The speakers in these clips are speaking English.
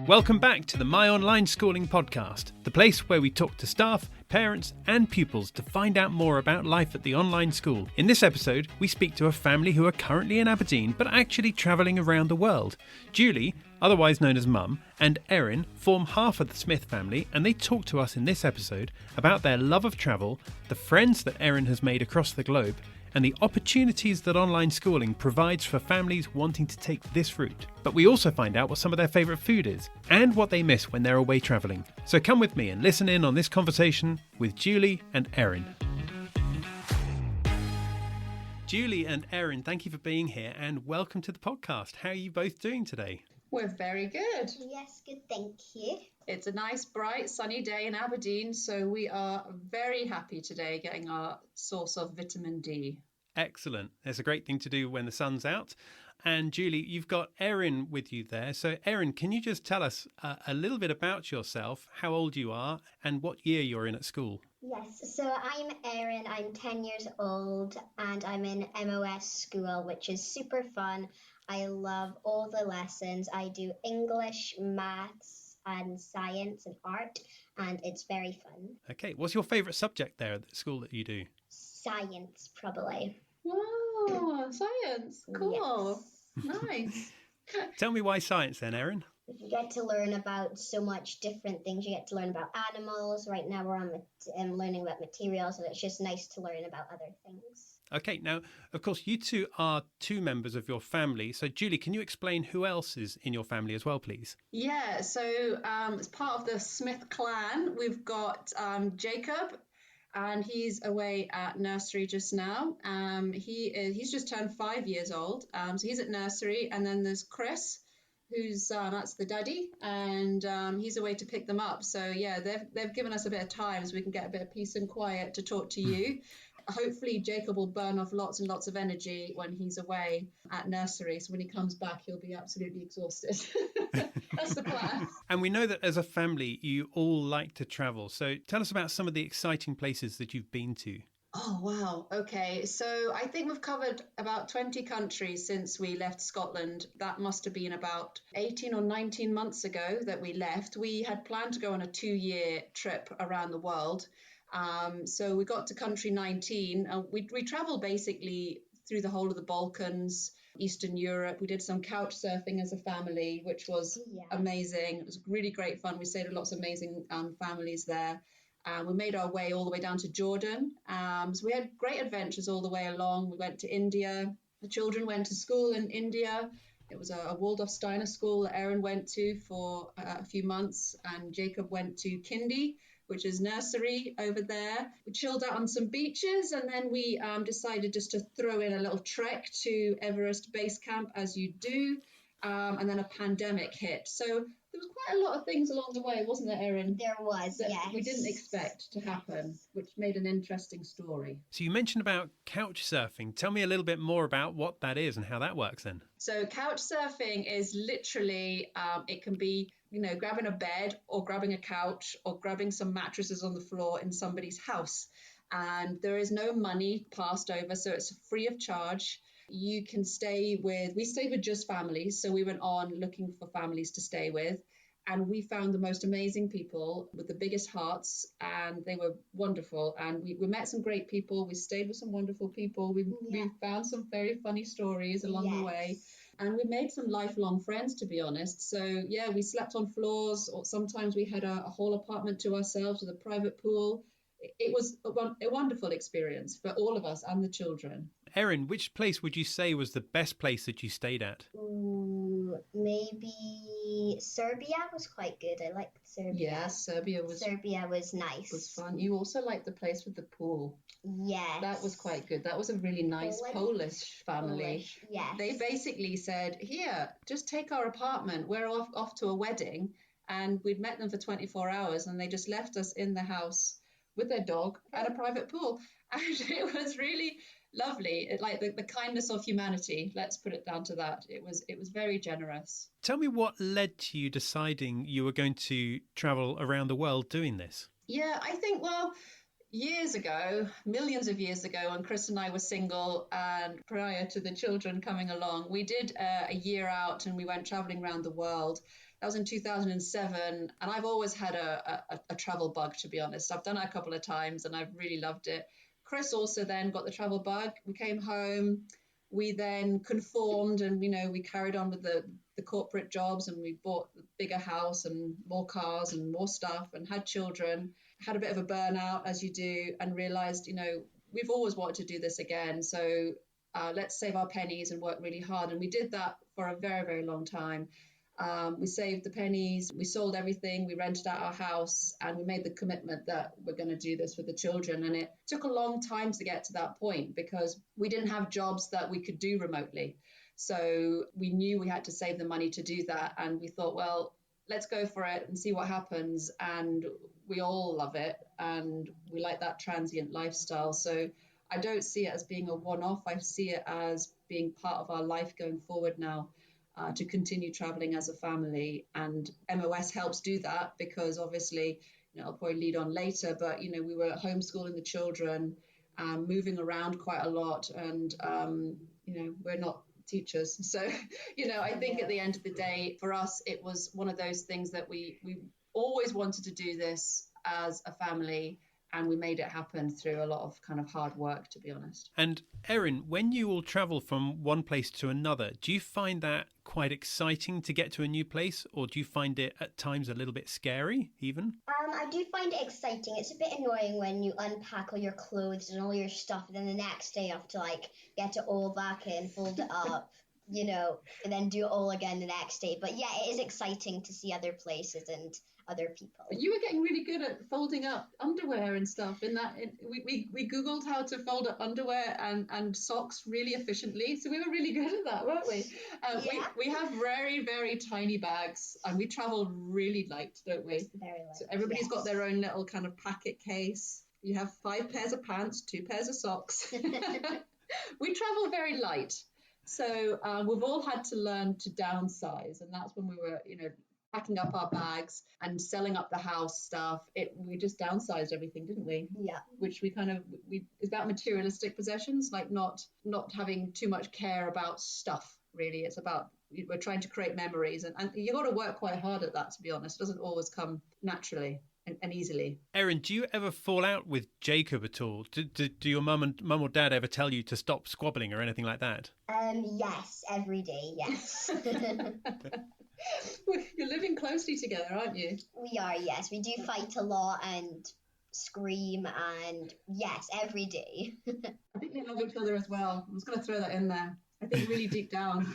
Welcome back to the My Online Schooling Podcast, the place where we talk to staff, parents and pupils to find out more about life at the online school. In this episode, we speak to a family who are currently in Aberdeen but actually travelling around the world. Julie, otherwise known as Mum, and Erin form half of the Smith family, and they talk to us in this episode about their love of travel, the friends that Erin has made across the globe, and the opportunities that online schooling provides for families wanting to take this route. But we also find out what some of their favourite food is and what they miss when they're away travelling. So come with me and listen in on this conversation with Julie and Erin. Julie and Erin, thank you for being here and welcome to the podcast. How are you both doing today? We're very good. Yes, good, thank you. It's a nice, bright, sunny day in Aberdeen, so we are very happy today getting our source of vitamin D. Excellent. It's a great thing to do when the sun's out. And Julie, you've got Erin with you there. So Erin, can you just tell us a little bit about yourself, how old you are and what year you're in at school? Yes, so I'm Erin, I'm 10 years old and I'm in MOS school, which is super fun. I love all the lessons. I do English, maths and science and art, and it's very fun. Okay, what's your favourite subject there at the school that you do? Science, probably. Wow, science. Cool. Yes. Nice. Tell me why science then, Erin? You get to learn about so much different things. You get to learn about animals. Right now we're on learning about materials, and it's just nice to learn about other things. Okay, now, of course, you two are two members of your family. So, Julie, can you explain who else is in your family as well, please? Yeah, so as part of the Smith clan, we've got Jacob, and he's away at nursery just now. He's just turned 5 years old, so he's at nursery. And then there's Chris, who's that's the daddy, and he's away to pick them up. So yeah, they've given us a bit of time so we can get a bit of peace and quiet to talk to you. Hopefully Jacob will burn off lots and lots of energy when he's away at nursery, so when he comes back he'll be absolutely exhausted. That's the plan. And we know that as a family you all like to travel, so tell us about some of the exciting places that you've been to. Oh, wow. Okay. So I think we've covered about 20 countries since we left Scotland. That must have been about 18 or 19 months ago that we left. We had planned to go on a 2-year trip around the world. So we got to country 19. We traveled basically through the whole of the Balkans, Eastern Europe. We did some couch surfing as a family, which was amazing. It was really great fun. We stayed with lots of amazing families there. We made our way all the way down to Jordan. So we had great adventures all the way along. We went to India. The children went to school in India. It was a Waldorf Steiner school that Erin went to for a few months, and Jacob went to Kindy, which is nursery over there. We chilled out on some beaches, and then we decided just to throw in a little trek to Everest Base Camp, as you do, and then a pandemic hit. So there was quite a lot of things along the way, wasn't there, Erin? There was, that yes. we didn't expect to happen, which made an interesting story. So you mentioned about couch surfing. Tell me a little bit more about what that is and how that works then. So couch surfing is literally, it can be, grabbing a bed or grabbing a couch or grabbing some mattresses on the floor in somebody's house. And there is no money passed over, so it's free of charge. You can we stayed with just families. So we went on looking for families to stay with. And we found the most amazing people with the biggest hearts, and they were wonderful. And we met some great people. We stayed with some wonderful people. We found some very funny stories along the way. And we made some lifelong friends, to be honest. So, yeah, we slept on floors, or sometimes we had a whole apartment to ourselves with a private pool. It was a wonderful experience for all of us and the children. Erin, which place would you say was the best place that you stayed at? Ooh, maybe Serbia was quite good. I liked Serbia. Yeah, Serbia was nice. It was fun. You also liked the place with the pool. Yes. That was quite good. That was a really nice Polish family. Yes. They basically said, here, just take our apartment. We're off to a wedding. And we'd met them for 24 hours and they just left us in the house with their dog and a private pool. And it was really lovely. Like the kindness of humanity. Let's put it down to that. It was very generous. Tell me what led to you deciding you were going to travel around the world doing this? Yeah, I think, years ago, millions of years ago, when Chris and I were single and prior to the children coming along, we did a year out and we went traveling around the world. That was in 2007. And I've always had a travel bug, to be honest. I've done it a couple of times and I've really loved it. Chris also then got the travel bug. We came home. We then conformed and, we carried on with the corporate jobs, and we bought a bigger house and more cars and more stuff and had children, had a bit of a burnout, as you do, and realized, we've always wanted to do this again. So let's save our pennies and work really hard. And we did that for a very, very long time. We saved the pennies, we sold everything, we rented out our house, and we made the commitment that we're going to do this with the children. And it took a long time to get to that point because we didn't have jobs that we could do remotely. So we knew we had to save the money to do that. And we thought, well, let's go for it and see what happens. And we all love it. And we like that transient lifestyle. So I don't see it as being a one-off. I see it as being part of our life going forward now. To continue traveling as a family, and MOS helps do that because obviously, I'll probably lead on later, but we were homeschooling the children, moving around quite a lot, and we're not teachers, so I think at the end of the day, for us, it was one of those things that we always wanted to do this as a family. And we made it happen through a lot of kind of hard work, to be honest. And Erin, when you all travel from one place to another, do you find that quite exciting to get to a new place, or do you find it at times a little bit scary even? I do find it exciting. It's a bit annoying when you unpack all your clothes and all your stuff, and then the next day you have to get it all back in, fold it up, and then do it all again the next day. But yeah, it is exciting to see other places and other people. You were getting really good at folding up underwear and stuff. We Googled how to fold up underwear and socks really efficiently. So we were really good at that, weren't we? Yeah. We have very, very tiny bags, and we travel really light, don't we? Very light. So everybody's got their own little kind of packet case. You have 5 pairs of pants, 2 pairs of socks. We travel very light. So we've all had to learn to downsize. And that's when we were, packing up our bags and selling up the house stuff. We just downsized everything, didn't we? Yeah. Which it's about materialistic possessions, like not having too much care about stuff, really. It's about, we're trying to create memories, and you got to work quite hard at that, to be honest. It doesn't always come naturally and easily. Erin, do you ever fall out with Jacob at all? Do your mum or dad ever tell you to stop squabbling or anything like that? Yes, every day, yes. You're living closely together, aren't you? We are, yes. We do fight a lot and scream, and yes, every day. I think they love each other as well. I'm just going to throw that in there. I think really deep down.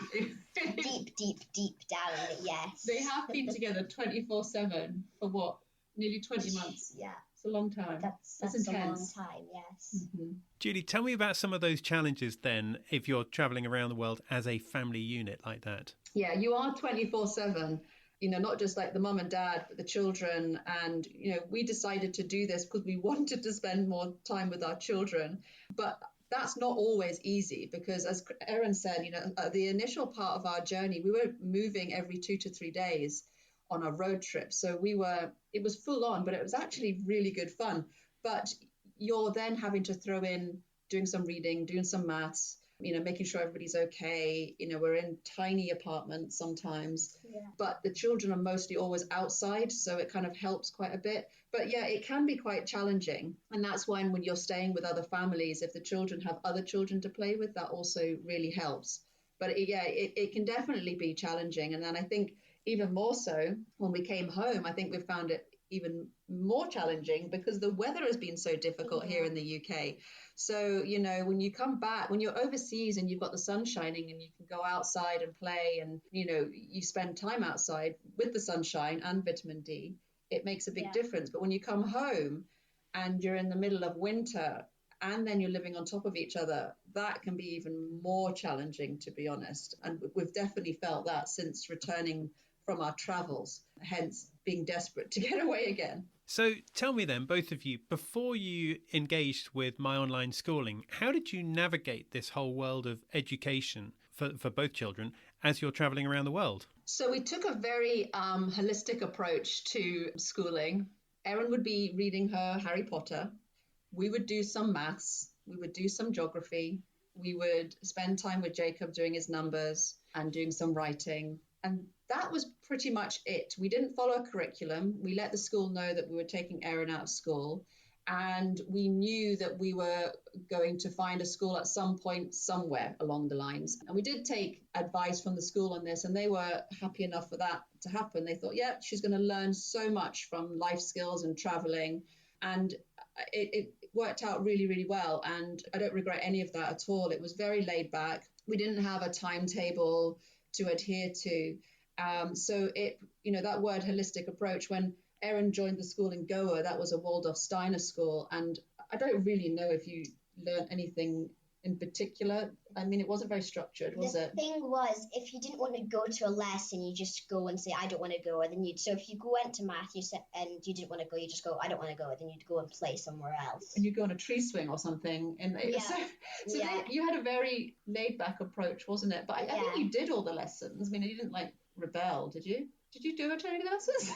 deep down, yes. They have been together 24/7 for what? Nearly 20 months. Yeah. It's a long time. That's intense. A long time, yes. Mm-hmm. Julie, tell me about some of those challenges then, if you're travelling around the world as a family unit like that. Yeah, you are 24/7, not just like the mum and dad, but the children. And, we decided to do this because we wanted to spend more time with our children. But that's not always easy because, as Erin said, the initial part of our journey, we were moving every 2 to 3 days on a road trip. So it was full on, but it was actually really good fun. But you're then having to throw in doing some reading, doing some maths, making sure everybody's okay. We're in tiny apartments sometimes, but the children are mostly always outside. So it kind of helps quite a bit. But yeah, it can be quite challenging. And that's when you're staying with other families, if the children have other children to play with, that also really helps. But it can definitely be challenging. And then I think even more so when we came home, I think we found it even more challenging because the weather has been so difficult here in the UK. So, when you come back, when you're overseas and you've got the sun shining and you can go outside and play and, you spend time outside with the sunshine and vitamin D, it makes a big difference. But when you come home and you're in the middle of winter and then you're living on top of each other, that can be even more challenging, to be honest. And we've definitely felt that since returning from our travels, hence being desperate to get away again. So tell me then, both of you, before you engaged with My Online Schooling, how did you navigate this whole world of education for both children as you're travelling around the world? So we took a very holistic approach to schooling. Erin would be reading her Harry Potter. we would do some maths, we would do some geography, we would spend time with Jacob doing his numbers and doing some writing. And that was pretty much it. We didn't follow a curriculum. We let the school know that we were taking Errin out of school. And we knew that we were going to find a school at some point somewhere along the lines. And we did take advice from the school on this, and they were happy enough for that to happen. They thought, yeah, she's going to learn so much from life skills and traveling. And it worked out really, really well. And I don't regret any of that at all. It was very laid back. We didn't have a timetable to adhere to. So that word holistic approach, when Errin joined the school in Goa, that was a Waldorf Steiner school. And I don't really know if you learned anything in particular. I mean, it wasn't very structured, was it? The thing was, if you didn't want to go to a lesson, you just go and say, I don't want to go. And then so if you went to math and you didn't want to go, you just go, I don't want to go. Then you'd go and play somewhere else. And you'd go on a tree swing or something. And you had a very laid back approach, wasn't it? But I think you did all the lessons. I mean, you didn't rebel, did you? Did you do it any lessons?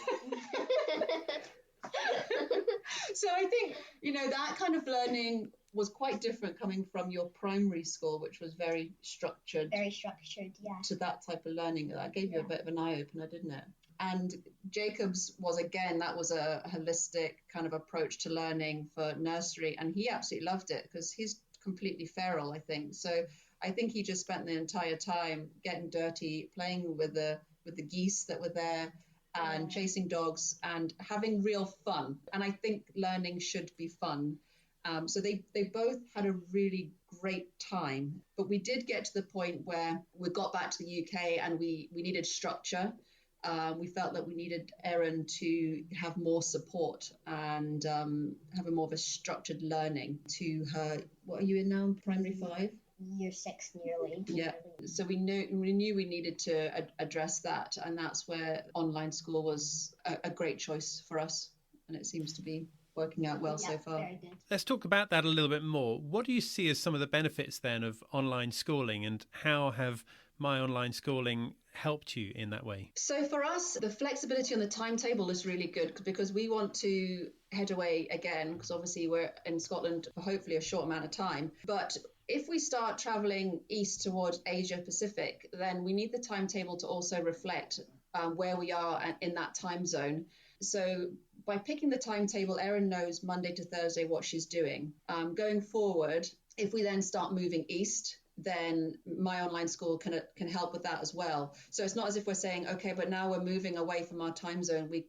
So I think, that kind of learning was quite different coming from your primary school, which was very structured. Very structured, yeah. To that type of learning. That gave you a bit of an eye-opener, didn't it? And Jacob's was, again, that was a holistic kind of approach to learning for nursery. And he absolutely loved it because he's completely feral, I think. So I think he just spent the entire time getting dirty, playing with the geese that were there and chasing dogs and having real fun. And I think learning should be fun. So they both had a really great time. But we did get to the point where we got back to the UK and we needed structure. We felt that we needed Errin to have more support and have a more of a structured learning to her. What are you in now? Primary 5? Year 6 nearly. Yeah. So we knew we needed to address that, and that's where online school was a great choice for us, and it seems to be working out well so far. Very good. Let's talk about that a little bit more. What do you see as some of the benefits then of online schooling, and how have My Online Schooling helped you in that way? So for us, the flexibility on the timetable is really good because we want to head away again, because obviously we're in Scotland for hopefully a short amount of time. But if we start traveling east towards Asia Pacific, then we need the timetable to also reflect where we are in that time zone. So by picking the timetable, Errin knows Monday to Thursday what she's doing. Going forward, if we then start moving east, then My Online School can help with that as well. So it's not as if we're saying, okay, but now we're moving away from our time zone. We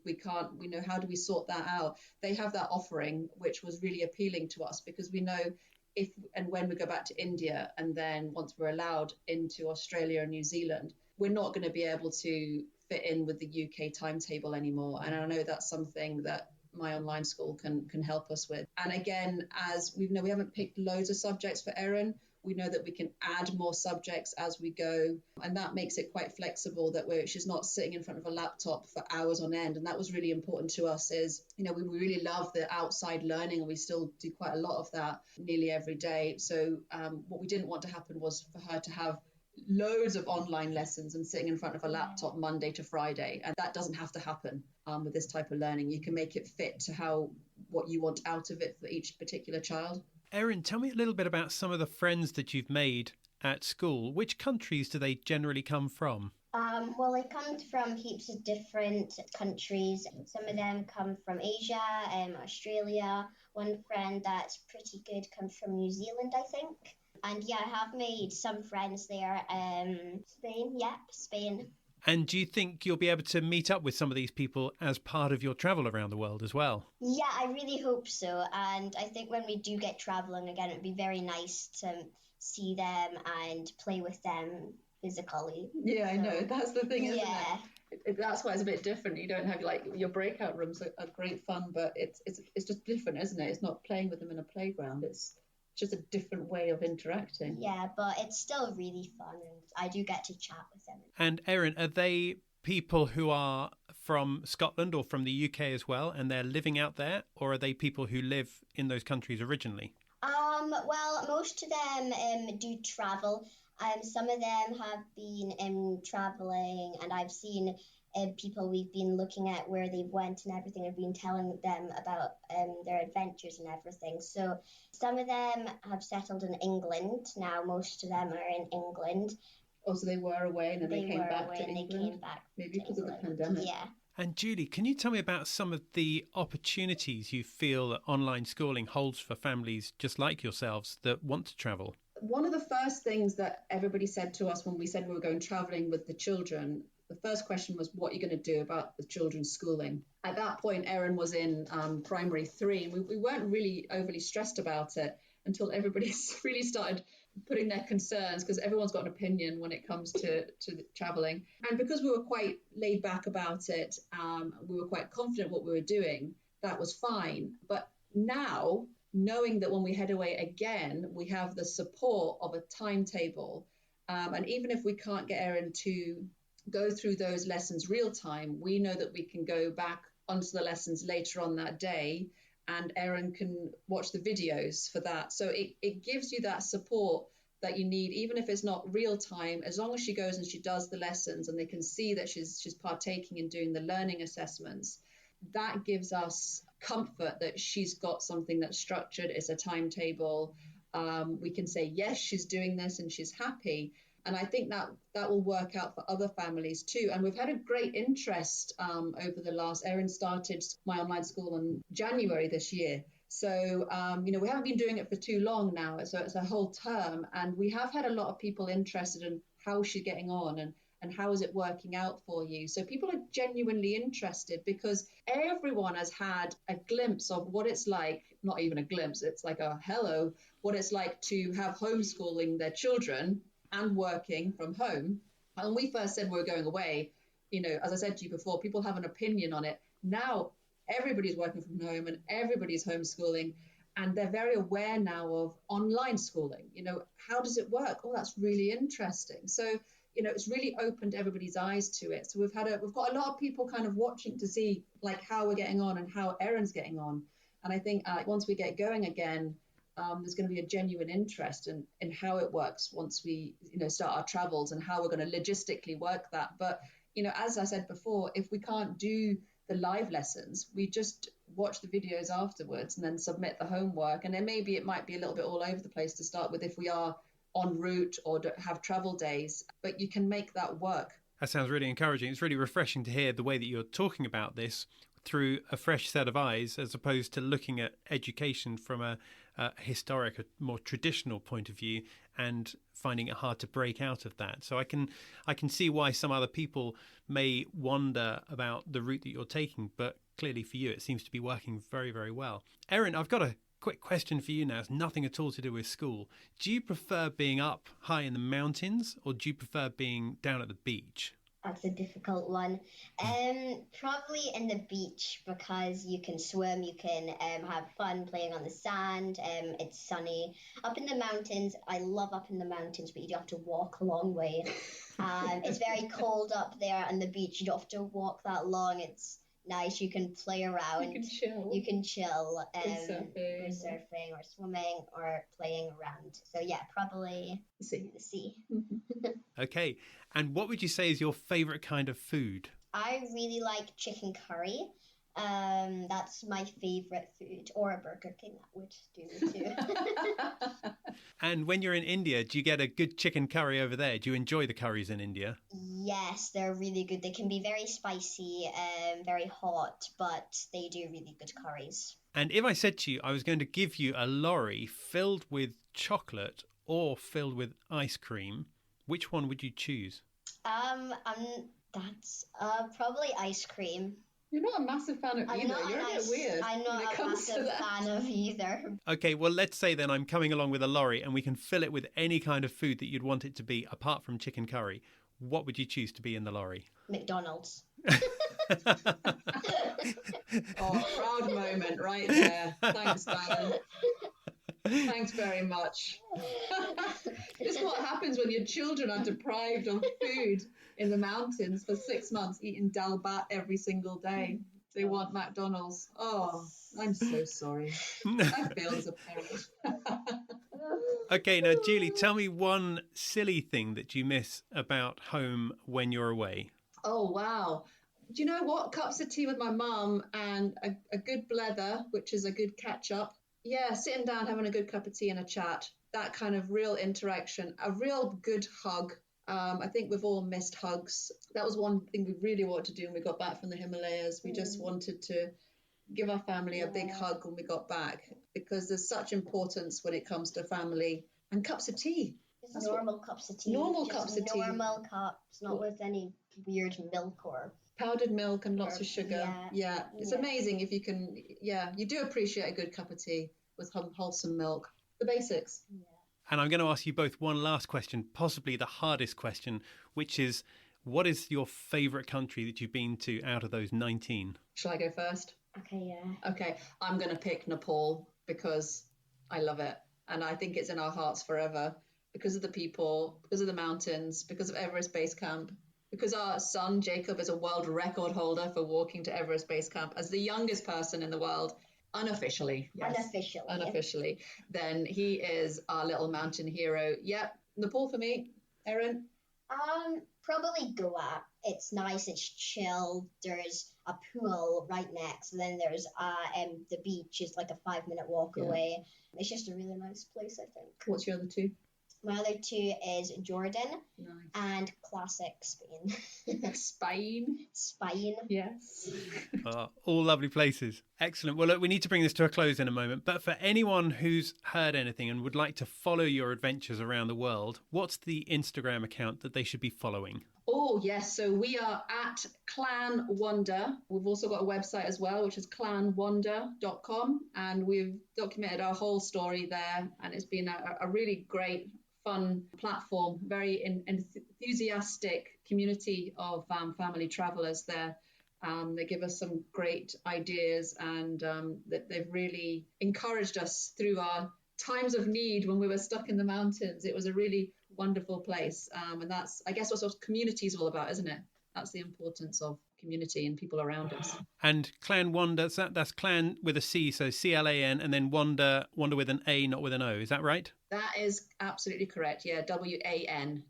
know, how do we sort that out? They have that offering, which was really appealing to us because we know if and when we go back to India, and then once we're allowed into Australia and New Zealand, we're not going to be able to fit in with the UK timetable anymore. And I know that's something that My Online School can help us with. And again, as we know, we haven't picked loads of subjects for Errin. We know that we can add more subjects as we go, and that makes it quite flexible, that she's not sitting in front of a laptop for hours on end. And that was really important to us, is, we really love the outside learning, and we still do quite a lot of that nearly every day. So what we didn't want to happen was for her to have loads of online lessons and sitting in front of a laptop Monday to Friday. And that doesn't have to happen with this type of learning. You can make it fit to what you want out of it for each particular child. Errin, tell me a little bit about some of the friends that you've made at school. Which countries do they generally come from? Well, they come from heaps of different countries. Some of them come from Asia, Australia. One friend that's pretty good comes from New Zealand, I think. And yeah, I have made some friends there. Spain. And do you think you'll be able to meet up with some of these people as part of your travel around the world as well? Yeah, I really hope so. And I think when we do get traveling again, it'd be very nice to see them and play with them physically. Yeah, I know. That's the thing, isn't it? That's why it's a bit different. You don't have your breakout rooms are great fun, but it's just different, isn't it? It's not playing with them in a playground. It's just a different way of interacting. Yeah, but it's still really fun, and I do get to chat with them. And Errin, are they people who are from Scotland or from the UK as well, and they're living out there, or are they people who live in those countries originally? Well, most of them do travel. Some of them have been traveling, and I've seen people we've been looking at where they went and everything. I've been telling them about their adventures and everything. So some of them have settled in England now. Most of them are in England. Oh, so they were away and then they came back to England? They came back maybe because of the pandemic. Yeah. And Julie, can you tell me about some of the opportunities you feel that online schooling holds for families just like yourselves that want to travel? One of the first things that everybody said to us when we said we were going traveling with the children, the first question was, what are you going to do about the children's schooling? At that point, Erin was in primary 3, and we weren't really overly stressed about it until everybody really started putting their concerns, because everyone's got an opinion when it comes to traveling. And because we were quite laid back about it, we were quite confident what we were doing, that was fine. But now, knowing that when we head away again, we have the support of a timetable. And even if we can't get Erin to go through those lessons real time, we know that we can go back onto the lessons later on that day, and Erin can watch the videos for that. So it gives you that support that you need, even if it's not real time, as long as she goes and she does the lessons and they can see that she's partaking in doing the learning assessments. That gives us comfort that she's got something that's structured, it's a timetable. We can say, yes, she's doing this and she's happy. And I think that will work out for other families too. And we've had a great interest over the last, Erin started my online school in January this year. So, we haven't been doing it for too long now. So it's a whole term. And we have had a lot of people interested in how she's getting on and how is it working out for you. So people are genuinely interested, because everyone has had a glimpse of what it's like, not even a glimpse, it's like a hello, what it's like to have homeschooling their children and working from home. And when we first said we were going away, as I said to you before, people have an opinion on it. Now everybody's working from home and everybody's homeschooling, and they're very aware now of online schooling. How does it work? Oh, that's really interesting. So, it's really opened everybody's eyes to it. So we've got a lot of people kind of watching to see like how we're getting on and how Erin's getting on. And I think once we get going again, there's going to be a genuine interest in how it works once we, start our travels and how we're going to logistically work that. But, as I said before, if we can't do the live lessons, we just watch the videos afterwards and then submit the homework. And then maybe it might be a little bit all over the place to start with if we are en route or have travel days, but you can make that work. That sounds really encouraging. It's really refreshing to hear the way that you're talking about this through a fresh set of eyes, as opposed to looking at education from a historic, a more traditional point of view, and finding it hard to break out of that. So I can see why some other people may wonder about the route that you're taking, but clearly for you it seems to be working very, very well. Erin, I've got a quick question for you now. It's nothing at all to do with school. Do you prefer being up high in the mountains, or do you prefer being down at the beach? That's a difficult one. Probably in the beach, because you can swim, you can have fun playing on the sand. It's sunny. Up in the mountains, I love up in the mountains, but you do have to walk a long way. It's very cold up there, and the beach, you don't have to walk that long. It's nice. You can play around. You can chill. Surfing or swimming or playing around. So yeah, probably the sea. Okay. And what would you say is your favourite kind of food? I really like chicken curry. That's my favourite food. Or a Burger King, that would do too. And when you're in India, do you get a good chicken curry over there? Do you enjoy the curries in India? Yes, they're really good. They can be very spicy, very hot, but they do really good curries. And if I said to you I was going to give you a lorry filled with chocolate or filled with ice cream, which one would you choose? That's probably ice cream. You're not a massive fan of either. You're a bit weird. I'm not a massive fan of either. Okay, well, let's say then I'm coming along with a lorry and we can fill it with any kind of food that you'd want it to be apart from chicken curry. What would you choose to be in the lorry? McDonald's. Proud moment right there. Thanks, Dan. Thanks very much. This is what happens when your children are deprived of food in the mountains for 6 months, eating dal bhat every single day. They want McDonald's. Oh, I'm so sorry. I failed as a parent. Okay, now, Julie, tell me one silly thing that you miss about home when you're away. Oh, wow. Do you know what? Cups of tea with my mum and a good blether, which is a good catch up. Yeah, sitting down, having a good cup of tea and a chat. That kind of real interaction, a real good hug. I think we've all missed hugs. That was one thing we really wanted to do when we got back from the Himalayas. We just wanted to give our family a big hug when we got back, because there's such importance when it comes to family and cups of tea. Just normal cups of tea. Normal cups of tea. Normal cups, not with any weird milk or powdered milk and lots of sugar. Yeah. It's amazing if you can. Yeah, you do appreciate a good cup of tea with wholesome milk. The basics. Yeah. And I'm going to ask you both one last question, possibly the hardest question, which is, what is your favourite country that you've been to out of those 19? Shall I go first? Okay, yeah. Okay, I'm going to pick Nepal because I love it. And I think it's in our hearts forever because of the people, because of the mountains, because of Everest Base Camp, because our son, Jacob, is a world record holder for walking to Everest Base Camp as the youngest person in the world. Unofficially, yes. Unofficially. Then he is our little mountain hero. Yep, Nepal for me. Erin? Probably Goa. It's nice, it's chill. There's a pool right next. And then there's the beach is like a 5-minute walk away. It's just a really nice place, I think. What's your other two? My other two is Jordan and classic Spain. Spain. Yes. All lovely places. Excellent. Well, look, we need to bring this to a close in a moment. But for anyone who's heard anything and would like to follow your adventures around the world, what's the Instagram account that they should be following? Oh, yes. So we are at Clan Wonder. We've also got a website as well, which is clanwonder.com. And we've documented our whole story there. And it's been a really great, fun platform, very enthusiastic community of family travelers there. They give us some great ideas, and they've really encouraged us through our times of need when we were stuck in the mountains. It was a really wonderful place. And that's, I guess, what community is all about, isn't it? That's the importance of community and people around us. And Clan Wonder, that's Clan with a C, so CLAN, and then Wonder with an A, not with an O. Is that right? That is absolutely correct. Yeah, WANDER.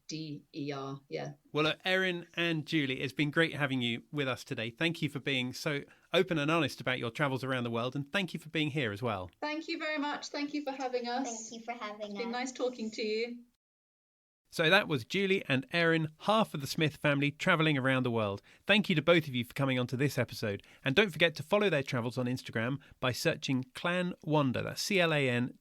Yeah. Well, Erin and Julie, it's been great having you with us today. Thank you for being so open and honest about your travels around the world, and thank you for being here as well. Thank you very much. Thank you for having us. Thank you for having us. It's been nice talking to you. So that was Julie and Errin, half of the Smith family, travelling around the world. Thank you to both of you for coming onto this episode. And don't forget to follow their travels on Instagram by searching Clan Wonder, that's CLANWANDER,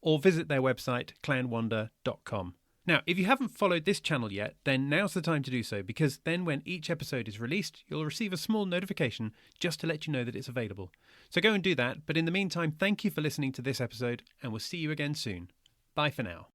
or visit their website, clanwonder.com. Now, if you haven't followed this channel yet, then now's the time to do so, because then when each episode is released, you'll receive a small notification just to let you know that it's available. So go and do that. But in the meantime, thank you for listening to this episode, and we'll see you again soon. Bye for now.